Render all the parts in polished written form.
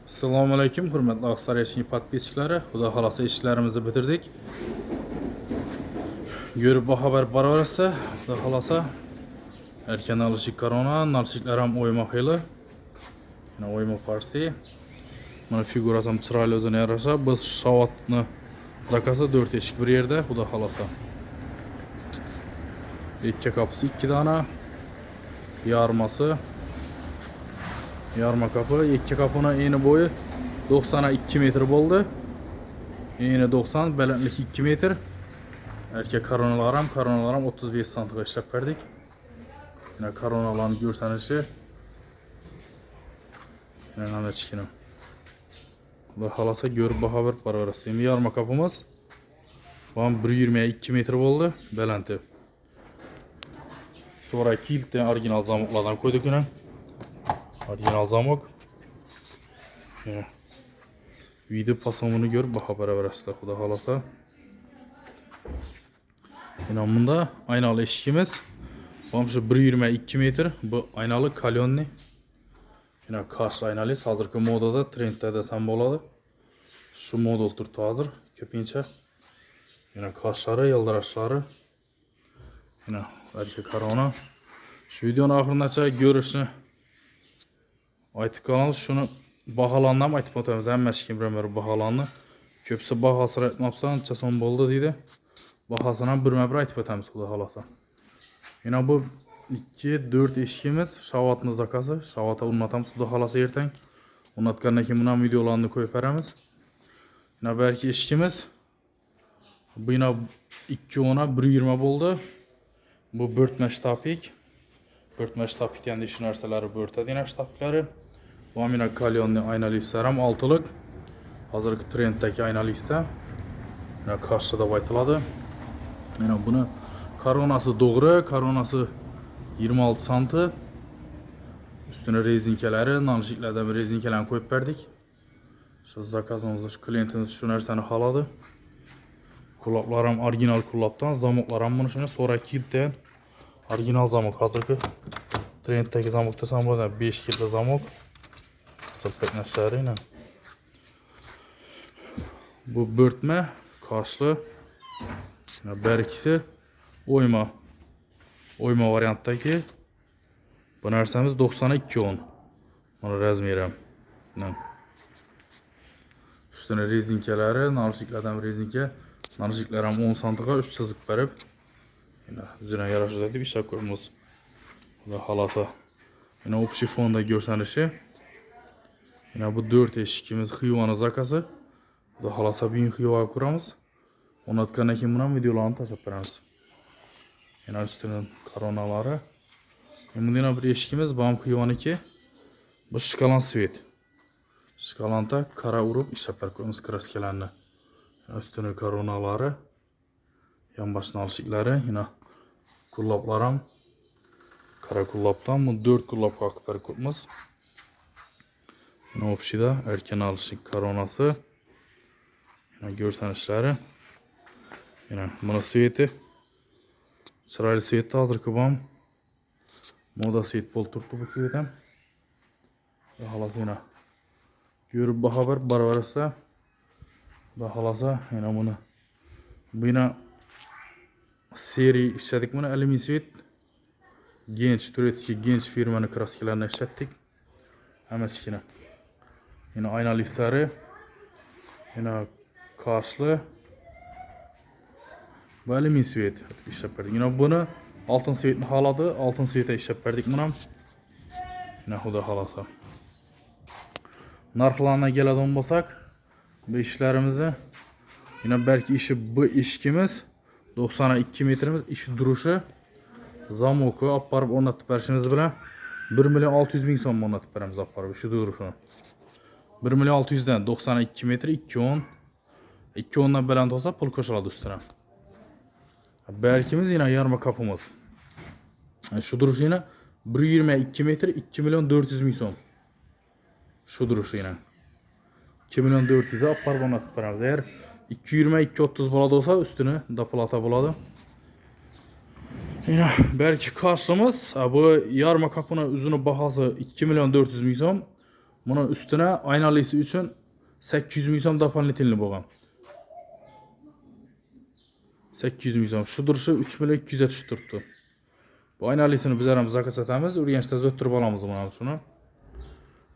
Assalomu alaykum, hurmatli Oqsaroy podpischiklari. Xudo xolasa ishlarimizni bitirdik. Görüp bu haber baravarsa, xudo xolasa erken alışık korona, nalışıklar ham oyma xeyli. Yana oyma parsi. Mana figurasam chiroyli o'zini yarasha. Biz shavatni zakasi 4 eshik bir yerda, xudo xolasa. İki kapısı 2 dana. Yarması. Yarma kapı, iki kapının eni boyu 90'a 2 metre oldu. Eni 90, balandlik 2 metre. Erkek karonalarım 35 santiga ishlab berdik. Yine karonalarni görsenizi. Yine nana çıkını. Bu halasa görüp baha verip baravarası. Şimdi yarma kapımız. Bana 1.20'ye 2 metre oldu. Balanti. Sonra kilitten orijinal zamoklardan koyduk yine. Orijinal zamok. Video pasomunu görüp baha beraberasizlar, xudo xolasa. Yine bunda aynalı eşiğimiz. Bu şu 1.22 metre. Bu aynalı kalyonni. Yine karşı aynalı. Hazırki modada, trendde desem boladı. Şu model turtu hazır. Köpinçe. Yine karşıları, yıldıraçları. Yine erkek karona. Şu videonun ahırındaça görüşünü aytib qolamiz. Şunu bahalandan aytib o'tamiz. Hammasi kim bilmaydi bahalanni. Köpsi bahasini aytmabsan, necha so'm bo'ldi deydi. Bahasini ham birma-bir aytib o'tamiz, xudo xolasa. Yana bu 2-4 eshikimiz, shavatni zakasi. Shavata o'rnatamiz, xudo xolasa ertang. O'rnatgandan keyin buni ham videolarni qo'yib beramiz. Yana belki eshikimiz. Bu yana 2.10'a 1.20 bo'ldi. Bu börtme shtapik. Börtme shtapik degan ish narsalari börtadi yana shtapiklari. Bu ham yana kalyonni aynalı ishlar ham 6'lik. Hazırki trenddeki aynalı ishlar. Yana karşıda aytiladi. Yana buni koronası doğru, koronası 26 santi. Üstüne rezinkelari, nalışıklardan rezinkelerini koyup verdik. Şu zakazımızda şu klientimiz şu narsani xoladi. Kulaplar ham orijinal kulapdan, zamoklar ham buni shuni sonra kiltdan orijinal zamok. Hazırki trenddeki zamok desam bo'ladi, 5 kiltli zamok. Sıfır nasarıyla. Bu börtme, karşılı. Berkisi oyma. Oyma varianttaki. Bu narsamiz 90'a 2.10. Bunu razmerim. Üstüne rezinkeleri, nalışıklardan rezinke. Nalışıklarım 10 santiga 3 çizik verip. Yine üzerine yaraşır dedi bir şey koyumuz. Bu da halata. Yine opşi fonda görsenişi. Yine bu 4 eşikimiz hıyvanı zakası. Bu da halasa büyük hıyva kuramız. Onu atkandan keyin buna videolarını taşıp veremiz. Yine üstünün koronaları. Bunda yine bir eşikimiz bam hıyvanı ki. Bu şikalan süet. Şikalanta kara urup işaper koyumuz kraskelerini. Yine üstünün koronaları. Yan başına alışıkları. Yine kullaplarım. Kara kullaptan bu 4 kullap kakıpları koyumuz. Yine opşida erken alışık koronası. Yine görsenişleri. Yine buna sveti. Çıraylı sveti hazır kıbam. Moda svet bol turttu bu svetem. Halası yine. Görüp bu haber baravarsa. Da halasa yine bunu. Bu yine seri işledik bunu alüminyum svet. Genç, Türkiye genç firmanın kraskelerini işlettik. Hemen yine. Yine aynalı hisleri. Yine karşılı. Bu alüminyum svet işlep verdik. Yine bunu altın svetini haladı. Altın svete işlep verdik bunu. Yine huda halasa. Narxlarına geleden olmasak. Bu işlerimizi. Yine belki işi bu işkimiz. 90'a 2 metremiz. İşi duruşu. Zamoku aparıp ornatıp verişimiz bile. 1.600.000 so'm ornatıp veremiz aparıp. Şu duruşunu. 1.600'den 90'a 2 metre 2.10. 2.10'dan baland olsa pul koşuladı üstüne. Berkimiz yine yarma kapımız. Şu duruş yine 1.22 metre 2.400.000 so'm. Şu duruş yine. 2.400'e aparıp ornatıp veremiz. Eğer 2.20-2.30 boladı olsa üstüne da plata boladı. Yine belki karşılığımız bu yarma kapının uzunu bahası 2.400.000 so'm. Buni ustuna aynalisi uchun 800 ming so'm doполнительный bo'lgan. 800 ming so'm. Shu durishi 3 million 200 ga tushib turibdi. Bu aynalisini biz ham zakaz etamiz, Urganchda zo'ttirib olamiz mana shuni.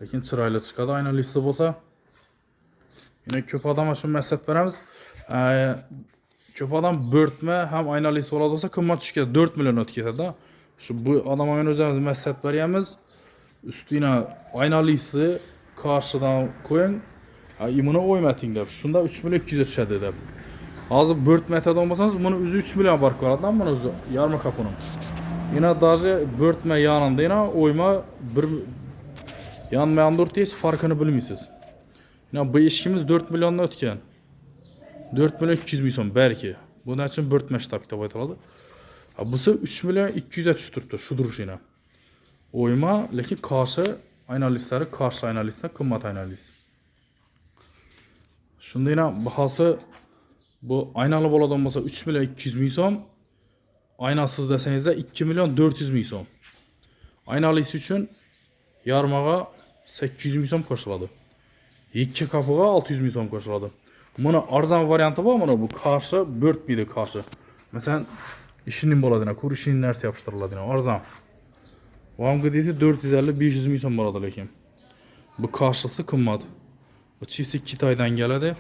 Lekin chiroyli chiqadi aynalisi bo'lsa. Yine ko'p odamga shu maslahat beramiz. Ko'p odam bo'rtma ham aynalisi bo'ladi bo'lsa, qimmat tushga 4 million o'tib ketadi. Shu bu odamga o'zimiz maslahat beramiz. Ustuna aynalisi qarshidan qo'ying. Imuni o'ymating deb. Shunda 3 million 200 ga tushadi deb. Hozir bo'rtma bo'lsangiz, buni o'zi 3 million bar ko'radi, buni o'zi yarmi kapuni. Yine даже bo'rtma yanında yine oyma bir yanmayan 4 hiç farkını bilmisiz. Yine bu işimiz 4 milyondan ötken. 4 milyon 200 ming so'm belki. Bundan için bo'rtma shtab deb aytiladi. Busi 3 million 200 ga tushib turibdi shu durush yine. Oyma lekin qarshi aynalistlari qarshi aynalistlar qimmat aynalist. Shunda yine bahosi bu aynalı bo'ladigan bo'lsa 3 million 200 ming so'm. Aynasız deseniz de 2 milyon 400 ming so'm. Aynalısı için yarmağa 800 ming so'm qo'shiladi. 2 kapıga 600 ming so'm qo'shiladi. Buni arzon varianti bor, mana bu qarshi bo'rtmaydi qarshi. Masalan, ishning bo'ladi, kurishning narsa yopishtiriladi, arzon. Vamga deydi 450-500 ming so'm bo'ladi lekin. Bu qarshisi qimmat. Bu chisi Xitoydan keladi.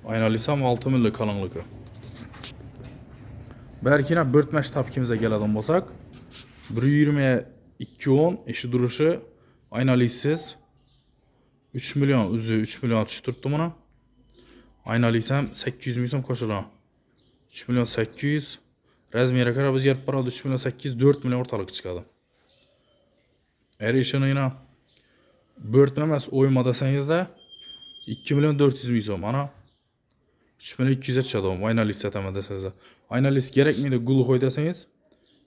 Aynalısı ham 6 million qalinligi. Belki yine bo'rtma shtabkimizga keladigan bo'lsak, 122.10 eshi durishi aynalisiz 3 million, o'zi 3 million tushib turibdi buni. Aynalisi ham 800 ming so'm qo'shiladi. 3 million 800 razmeriga qarab o'zgarib boradi. 3 million 800 4 million o'rtalik chiqadi. Erishini yine bo'rtma emas, o'yma desangizda 2 million 400 ming so'm. Mana 3 million 200 ga tushadi. Aynalisi sataman desangiz. Aynalisi kerakmidi gulxo'y desangiz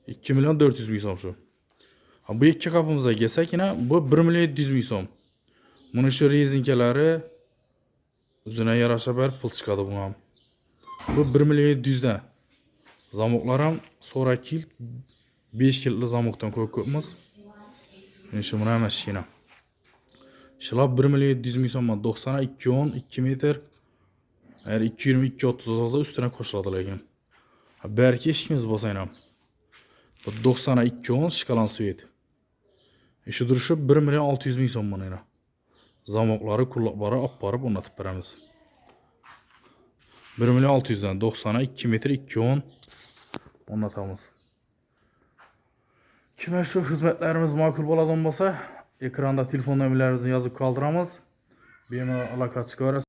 2 million 400 ming so'm shu. Bu ikki kapımıza kelsak yine bu 1 million 700 ming so'm. Buni shu rezinkalari o'zina yarasha ber pul chiqadi bu ham. Bu 1 million 700 da. Zamoqlar ham 40 kil 5 killi zamoqdan ko'pmiz. Shu buni ham mashina. Shular 1 million 700 ming so'm 90 210 2 metr. Eğer 220-230 olsa üstüne koşuladı lekin. Belki işimiz bo'lsa ham. Bu 90'a 210 şkalan suyet. Şu duruşu 1 million 600 ming so'm buni yana. Zamoqlari, quloqlari olib borib o'rnatib beramiz. 1 million 600 dan 90'a 2 metr 210 o'rnatamiz. Kimga shu xizmatlarimiz ma'qul bo'ladigan bo'lsa, ekranda telefon nomerlarimizni yozib qoldiramiz. Bemalol aloqa chiqarasiz.